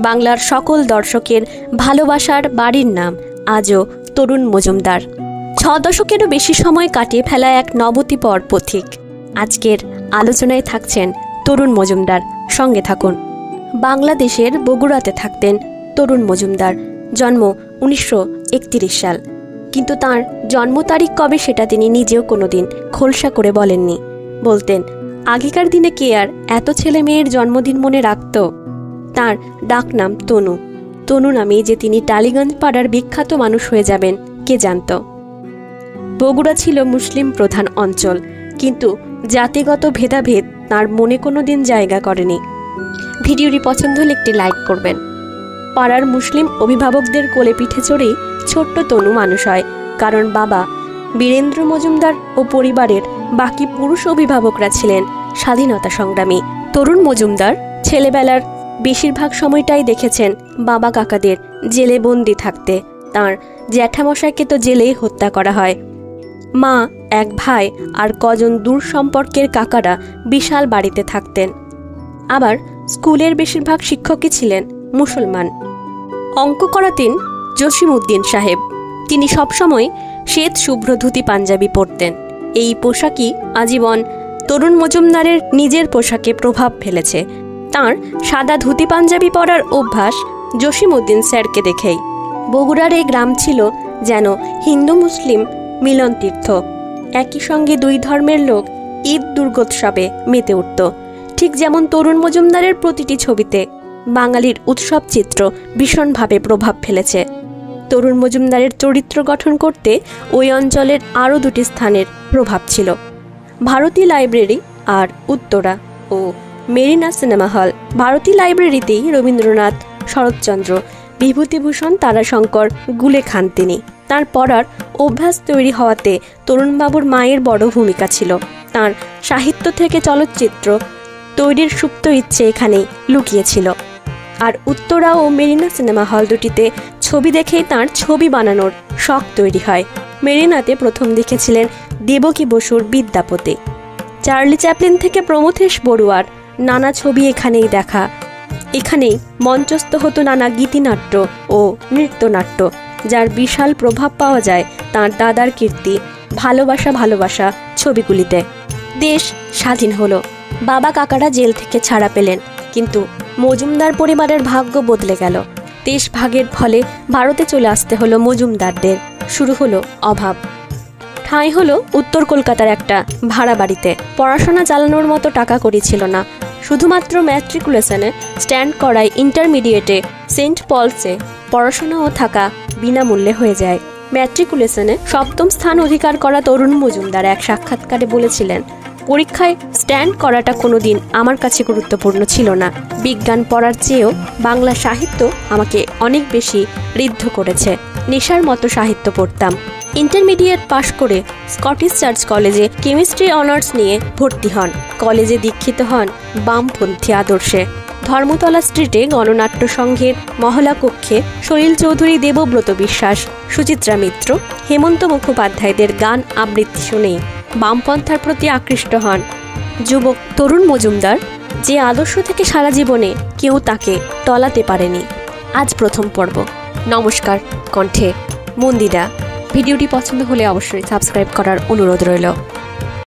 বাংলার সকল দর্শকের ভালোবাসার বাড়ির নাম আজও তরুণ মজুমদার। 6 দশকেরও বেশি সময় কাটিয়ে ফেলা এক নবতিপর পথিক। আজকের আলোচনায় থাকছেন তরুণ মজুমদার। সঙ্গে থাকুন। বাংলাদেশের বগুড়াতে থাকতেন তরুণ মজুমদার। জন্ম 1931 সাল। কিন্তু তার জন্ম তারিখ কবে সেটা তিনি নিজেও কোনোদিন খোলসা করে বলেননি। বলতেন, আগেকার দিনে কে আর এত ছেলে মেয়ের জন্মদিন মনে রাখত। তার ডাকনাম তনু। তনু নামে যে তিনি টালিগঞ্জ পাড়ার বিখ্যাত মানুষ হয়ে যাবেন কে জানত। বগুড়া ছিল মুসলিম প্রধান অঞ্চল, কিন্তু জাতিগত ভেদাভেদ তার মনে কোনো দিন জায়গা করেনি। ভিডিওটি পছন্দ হলে একটি লাইক করবেন। পাড়ার মুসলিম অভিভাবকদের কোলে পিঠে চড়েই ছোট্ট তনু মানুষ হয়, কারণ বাবা বীরেন্দ্র মজুমদার ও পরিবারের বাকি পুরুষ অভিভাবকরা ছিলেন স্বাধীনতা সংগ্রামী। তরুণ মজুমদার ছেলেবেলার বেশিরভাগ সময়টাই দেখেছেন বাবা কাকাদের জেলে বন্দি থাকতে। তাঁর জ্যাঠামশাইকে তো জেলেই হত্যা করা হয়। মা, এক ভাই আর কজন দূর সম্পর্কের কাকারা বিশাল বাড়িতে থাকতেন। আবার স্কুলের বেশিরভাগ শিক্ষকই ছিলেন মুসলমান। অঙ্ক করাতেন জসিমউদ্দিন সাহেব। তিনি সবসময় শ্বেত শুভ্র ধুতি পাঞ্জাবি পরতেন। এই পোশাকই আজীবন তরুণ মজুমদারের নিজের পোশাকে প্রভাব ফেলেছে। তাঁর সাদা ধুতি পাঞ্জাবি পরার অভ্যাস জসিমউদ্দিন স্যারকে দেখেই। বগুড়ার এই গ্রাম ছিল যেন হিন্দু মুসলিম মিলন তীর্থ। একই সঙ্গে দুই ধর্মের লোক ঈদ দুর্গোৎসবে মেতে উঠত। ঠিক যেমন তরুণ মজুমদারের প্রতিটি ছবিতে বাঙালির উৎসব চিত্র ভীষণভাবে প্রভাব ফেলেছে। তরুণ মজুমদারের চরিত্র গঠন করতে ওই অঞ্চলের আরও 2টি স্থানের প্রভাব ছিল, ভারতী লাইব্রেরি আর উত্তরা ও মেরিনা সিনেমা হল। ভারতী লাইব্রেরিতেই রবীন্দ্রনাথ, শরৎচন্দ্র, বিভূতিভূষণ, তারাশঙ্কর গুলে খান তিনি। তার পড়ার অভ্যাস তৈরি হওয়াতে তরুণবাবুর মায়ের বড় ভূমিকা ছিল। তার সাহিত্য থেকে চলচ্চিত্র তৈরির সুপ্ত ইচ্ছে এখানেই লুকিয়েছিল। আর উত্তরা ও মেরিনা সিনেমা হল দুটিতে ছবি দেখেই তাঁর ছবি বানানোর শখ তৈরি হয়। মেরিনাতে প্রথম দেখেছিলেন দেবকী বসুর বিদ্যাপতি। চার্লি চ্যাপলিন থেকে প্রমথেশ বড়ুয়ার নানা ছবি এখানেই দেখা। এখানেই মঞ্চস্থ হতো নানা গীতিনাট্য ও নৃত্যনাট্য, যার বিশাল প্রভাব পাওয়া যায় তাঁর দাদার কীর্তি ভালোবাসা ভালোবাসা ছবিগুলিতে। দেশ স্বাধীন হলো, বাবা কাকারা জেল থেকে ছাড়া পেলেন, কিন্তু মজুমদার পরিবারের ভাগ্য বদলে গেল। দেশ ভাগের ফলে ভারতে চলে আসতে হলো মজুমদারদের। শুরু হলো অভাব। ঠাঁই হলো উত্তর কলকাতার একটা ভাড়া বাড়িতে। পড়াশোনা চালানোর মতো টাকা কড়ি ছিল না। শুধুমাত্র ম্যাট্রিকুলেশনে স্ট্যান্ড করায় ইন্টারমিডিয়েটে সেন্ট পলসে পড়াশোনাও থাকা বিনামূল্যে হয়ে যায়। ম্যাট্রিকুলেশনে 7ম স্থান অধিকার করা তরুণ মজুমদার এক সাক্ষাৎকারে বলেছিলেন, পরীক্ষায় স্ট্যান্ড করাটা কোনোদিন আমার কাছে গুরুত্বপূর্ণ ছিল না। বিজ্ঞান পড়ার চেয়েও বাংলা সাহিত্য আমাকে অনেক বেশি ঋদ্ধ করেছে। নেশার মতো সাহিত্য পড়তাম। ইন্টারমিডিয়েট পাশ করে স্কটিশ চার্চ কলেজে কেমিস্ট্রি অনার্স নিয়ে ভর্তি হন। কলেজে দীক্ষিত হন বামপন্থী আদর্শে। ধর্মতলা স্ট্রিটে গণনাট্য সংঘের মহলা কক্ষে সলিল চৌধুরী, দেবব্রত বিশ্বাস, সুচিত্রা মিত্র, হেমন্ত মুখোপাধ্যায়দের গান আবৃত্তি শুনেই বামপন্থার প্রতি আকৃষ্ট হন যুবক তরুণ মজুমদার, যে আদর্শ থেকে সারা জীবনে কেউ তাকে টলাতে পারেনি। আজ প্রথম পর্ব। নমস্কার। কণ্ঠে মন্দিরা। ভিডিওটি পছন্দ হলে অবশ্যই সাবস্ক্রাইব করার অনুরোধ রইল।